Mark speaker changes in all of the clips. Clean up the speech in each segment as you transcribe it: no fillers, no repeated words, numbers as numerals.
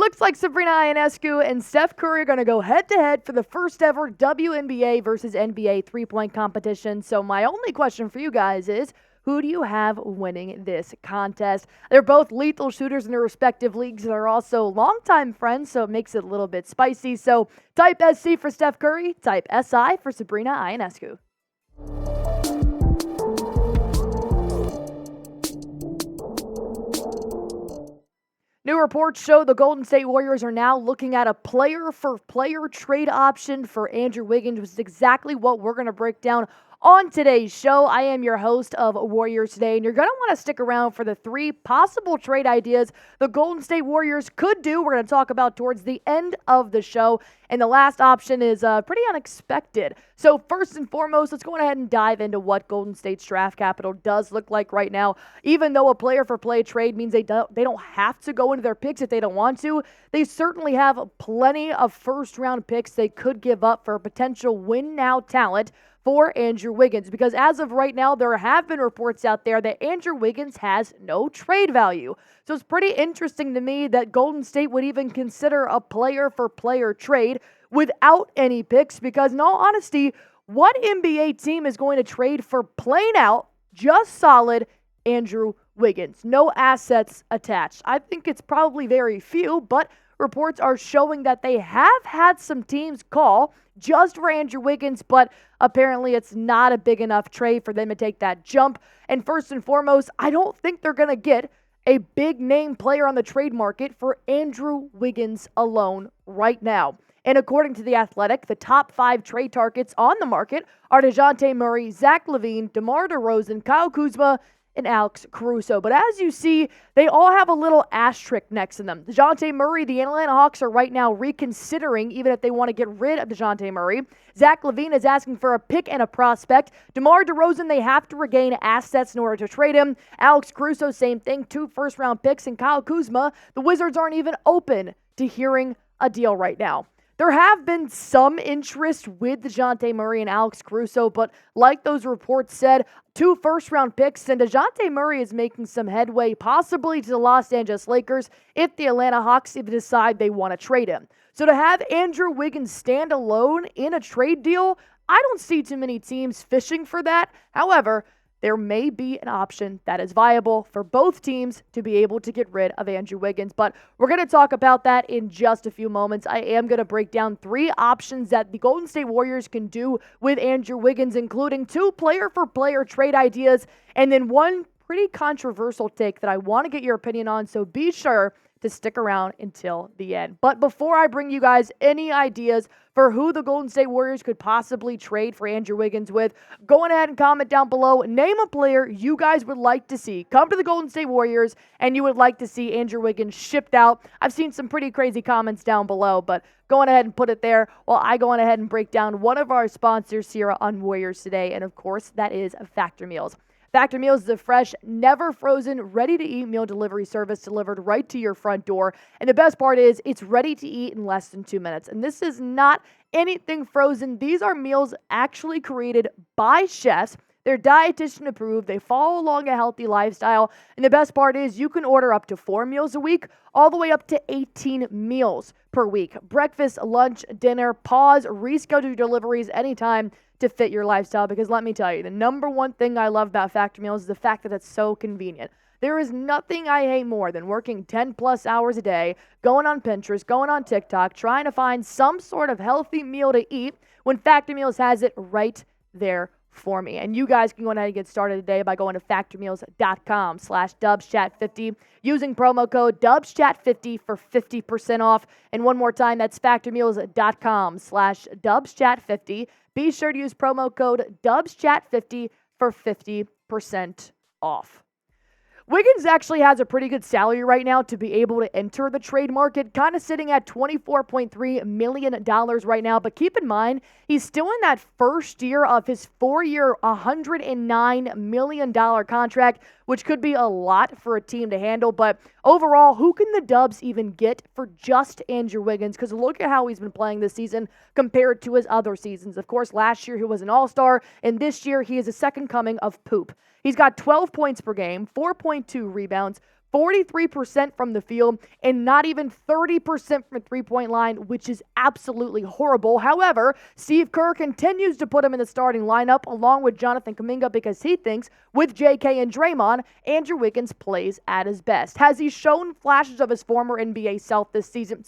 Speaker 1: looks like Sabrina Ionescu and Steph Curry are going to go head-to-head for the first ever WNBA versus NBA three-point competition. So my only question for you guys is, who do you have winning this contest? They're both lethal shooters in their respective leagues. They're also longtime friends, so it makes it a little bit spicy. So type SC for Steph Curry, type SI for Sabrina Ionescu. New reports show the Golden State Warriors are now looking at a player-for-player trade option for Andrew Wiggins, which is exactly what we're going to break down on today's show. I am your host of Warriors Today, and you're going to want to stick around for the three possible trade ideas the Golden State Warriors could do. We're going to talk about towards the end of the show, and the last option is pretty unexpected. So first and foremost, let's go ahead and dive into what Golden State's draft capital does look like right now. Even though a player-for-play trade means they don't have to go into their picks if they don't want to, they certainly have plenty of first-round picks they could give up for potential win-now talent for Andrew Wiggins, because as of right now, there have been reports out there that Andrew Wiggins has no trade value. So it's pretty interesting to me that Golden State would even consider a player-for-player trade without any picks, because in all honesty, what NBA team is going to trade for plain out, just solid Andrew Wiggins? No assets attached. I think it's probably very few, but reports are showing that they have had some teams call just for Andrew Wiggins, but apparently it's not a big enough trade for them to take that jump. And first and foremost, I don't think they're going to get a big name player on the trade market for Andrew Wiggins alone right now. And according to The Athletic, the top 5 trade targets on the market are Dejounte Murray, Zach LaVine, DeMar DeRozan, Kyle Kuzma, and Alex Caruso. But as you see, they all have a little asterisk next to them. Dejounte Murray, the Atlanta Hawks are right now reconsidering even if they want to get rid of Dejounte Murray. Zach LaVine is asking for a pick and a prospect. DeMar DeRozan, they have to regain assets in order to trade him. Alex Caruso, same thing, 2 first-round picks. And Kyle Kuzma, the Wizards aren't even open to hearing a deal right now. There have been some interest with Dejounte Murray and Alex Caruso, but like those reports said, 2 first-round picks, and Dejounte Murray is making some headway, possibly to the Los Angeles Lakers, if the Atlanta Hawks even decide they want to trade him. So to have Andrew Wiggins stand alone in a trade deal, I don't see too many teams fishing for that. However, there may be an option that is viable for both teams to be able to get rid of Andrew Wiggins. But we're going to talk about that in just a few moments. I am going to break down 3 options that the Golden State Warriors can do with Andrew Wiggins, including 2 player-for-player trade ideas, and then 1 pretty controversial take that I want to get your opinion on. So be sure to stick around until the end. But before I bring you guys any ideas for who the Golden State Warriors could possibly trade for Andrew Wiggins with, go ahead and comment down below. Name a player you guys would like to see come to the Golden State Warriors and you would like to see Andrew Wiggins shipped out. I've seen some pretty crazy comments down below, but go on ahead and put it there while I go on ahead and break down one of our sponsors here on Warriors Today, and of course, that is Factor Meals. Factor Meals is a fresh, never frozen, ready-to-eat meal delivery service delivered right to your front door. And the best part is it's ready to eat in less than 2 minutes. And this is not anything frozen. These are meals actually created by chefs. They're dietitian approved. They follow along a healthy lifestyle. And the best part is you can order up to 4 meals a week, all the way up to 18 meals per week. Breakfast, lunch, dinner, pause, reschedule your deliveries anytime to fit your lifestyle, because let me tell you, the number one thing I love about Factor Meals is the fact that it's so convenient. There is nothing I hate more than working 10 plus hours a day, going on Pinterest, going on TikTok, trying to find some sort of healthy meal to eat when Factor Meals has it right there for me. And you guys can go ahead and get started today by going to factormeals.com/dubschat50 using promo code dubschat50 for 50% off. And one more time, that's factormeals.com/dubschat50. Be sure to use promo code dubschat50 for 50% off. Wiggins actually has a pretty good salary right now to be able to enter the trade market, kind of sitting at $24.3 million right now. But keep in mind, he's still in that first year of his 4-year, $109 million contract, which could be a lot for a team to handle. But overall, who can the Dubs even get for just Andrew Wiggins? Because look at how he's been playing this season compared to his other seasons. Of course, last year he was an all-star, and this year he is a second coming of poop. He's got 12 points per game, 4.2 rebounds, 43% from the field, and not even 30% from the three-point line, which is absolutely horrible. However, Steve Kerr continues to put him in the starting lineup along with Jonathan Kuminga because he thinks with JK and Draymond, Andrew Wiggins plays at his best. Has he shown flashes of his former NBA self this season?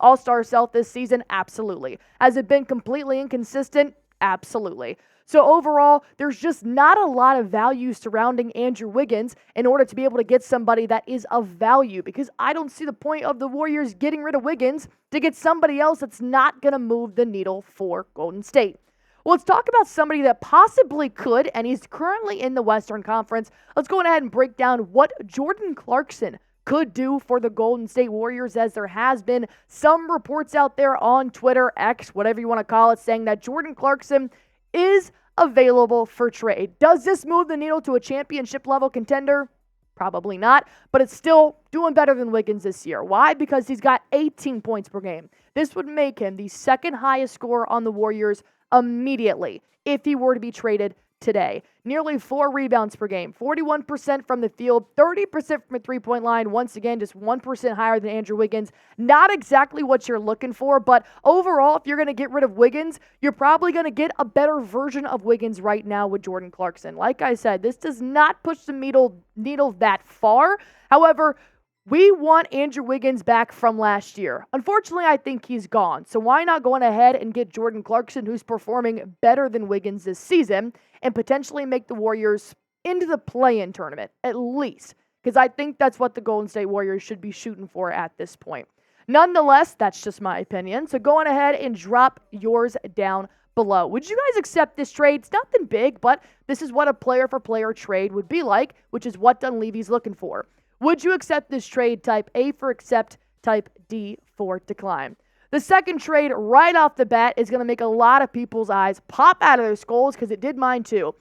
Speaker 1: All-star self this season? Absolutely. Has it been completely inconsistent? Absolutely. So overall, there's just not a lot of value surrounding Andrew Wiggins in order to be able to get somebody that is of value, because I don't see the point of the Warriors getting rid of Wiggins to get somebody else that's not going to move the needle for Golden State. Well, let's talk about somebody that possibly could, and he's currently in the Western Conference. Let's go ahead and break down what Jordan Clarkson could do for the Golden State Warriors, as there has been some reports out there on Twitter, X, whatever you want to call it, saying that Jordan Clarkson is available for trade. Does this move the needle to a championship level contender? Probably not, but it's still doing better than Wiggins this year. Why? Because he's got 18 points per game. This would make him the second highest scorer on the Warriors immediately if he were to be traded today. Nearly 4 rebounds per game, 41% from the field, 30% from the three-point line. Once again, just 1% higher than Andrew Wiggins. Not exactly what you're looking for, but overall, if you're going to get rid of Wiggins, you're probably going to get a better version of Wiggins right now with Jordan Clarkson. Like I said, this does not push the needle that far. However, we want Andrew Wiggins back from last year. Unfortunately, I think he's gone. So why not going ahead and get Jordan Clarkson, who's performing better than Wiggins this season, and potentially make the Warriors into the play-in tournament, at least. Because I think that's what the Golden State Warriors should be shooting for at this point. Nonetheless, that's just my opinion. So go on ahead and drop yours down below. Would you guys accept this trade? It's nothing big, but this is what a player-for-player trade would be like, which is what Dunleavy's looking for. Would you accept this trade? Type A for accept, type D for decline. The second trade right off the bat is going to make a lot of people's eyes pop out of their skulls, because it did mine too.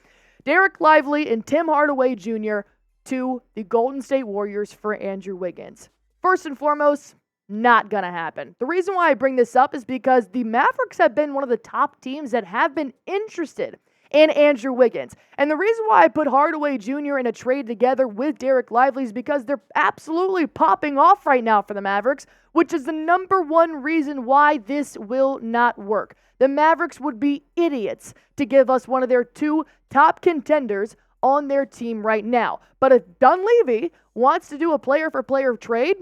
Speaker 1: Dereck Lively and Tim Hardaway Jr. to the Golden State Warriors for Andrew Wiggins. First and foremost, not going to happen. The reason why I bring this up is because the Mavericks have been one of the top teams that have been interested in Andrew Wiggins. And the reason why I put Hardaway Jr. in a trade together with Dereck Lively is because they're absolutely popping off right now for the Mavericks, which is the number one reason why this will not work. The Mavericks would be idiots to give us one of their 2 top contenders on their team right now. But if Dunleavy wants to do a player-for-player trade,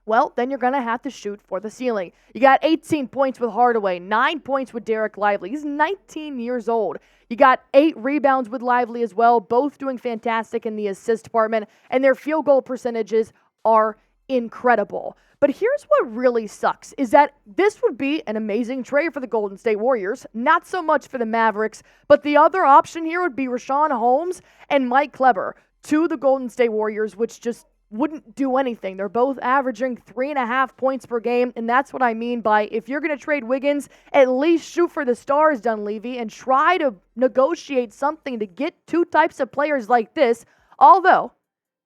Speaker 1: well, then you're going to have to shoot for the ceiling. You got 18 points with Hardaway, 9 points with Dereck Lively. He's 19 years old. You got 8 rebounds with Lively as well, both doing fantastic in the assist department, and their field goal percentages are incredible. But here's what really sucks, is that this would be an amazing trade for the Golden State Warriors, not so much for the Mavericks, but the other option here would be Richaun Holmes and Mike Kleber to the Golden State Warriors, which just wouldn't do anything. They're both averaging 3.5 points per game, and that's what I mean by, if you're going to trade Wiggins, at least shoot for the stars, Dunleavy, and try to negotiate something to get 2 types of players like this, although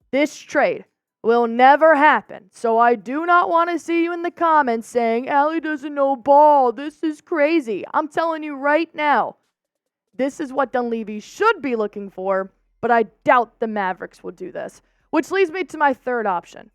Speaker 1: this trade will never happen. So I do not want to see you in the comments saying, Allie doesn't know ball, this is crazy. I'm telling you right now, this is what Dunleavy should be looking for, but I doubt the Mavericks will do this. Which leads me to my third option.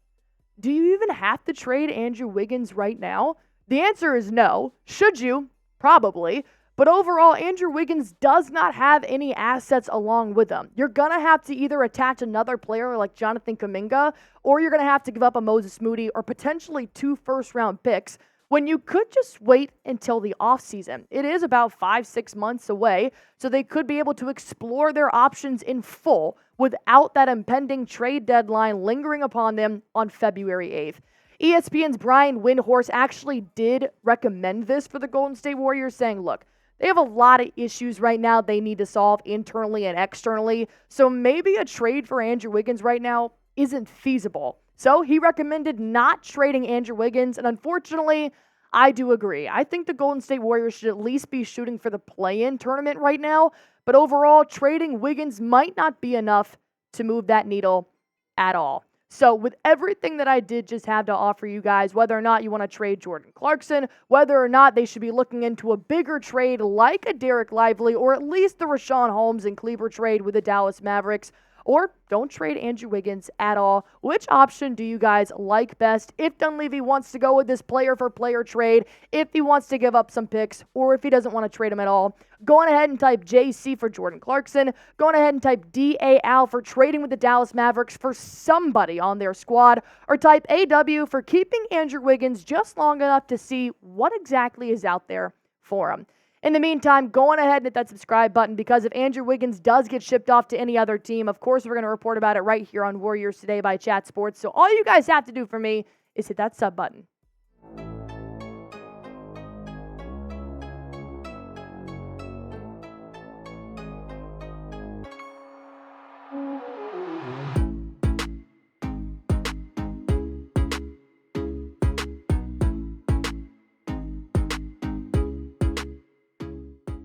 Speaker 1: Do you even have to trade Andrew Wiggins right now? The answer is no. Should you? Probably. But overall, Andrew Wiggins does not have any assets along with him. You're going to have to either attach another player like Jonathan Kuminga, or you're going to have to give up a Moses Moody or potentially 2 first-round picks, when you could just wait until the offseason. It is about 5-6 months away, so they could be able to explore their options in full without that impending trade deadline lingering upon them on February 8th. ESPN's Brian Windhorst actually did recommend this for the Golden State Warriors, saying, look, they have a lot of issues right now they need to solve internally and externally, so maybe a trade for Andrew Wiggins right now isn't feasible. So he recommended not trading Andrew Wiggins, and unfortunately, I do agree. I think the Golden State Warriors should at least be shooting for the play-in tournament right now, but overall, trading Wiggins might not be enough to move that needle at all. So with everything that I did just have to offer you guys, whether or not you want to trade Jordan Clarkson, whether or not they should be looking into a bigger trade like a Dereck Lively, or at least the Richaun Holmes and Kleber trade with the Dallas Mavericks, or don't trade Andrew Wiggins at all. Which option do you guys like best? If Dunleavy wants to go with this player-for-player trade, if he wants to give up some picks, or if he doesn't want to trade them at all, go on ahead and type JC for Jordan Clarkson. Go on ahead and type DAL for trading with the Dallas Mavericks for somebody on their squad, or type AW for keeping Andrew Wiggins just long enough to see what exactly is out there for him. In the meantime, go on ahead and hit that subscribe button, because if Andrew Wiggins does get shipped off to any other team, of course, we're going to report about it right here on Warriors Today by Chat Sports. So all you guys have to do for me is hit that sub button.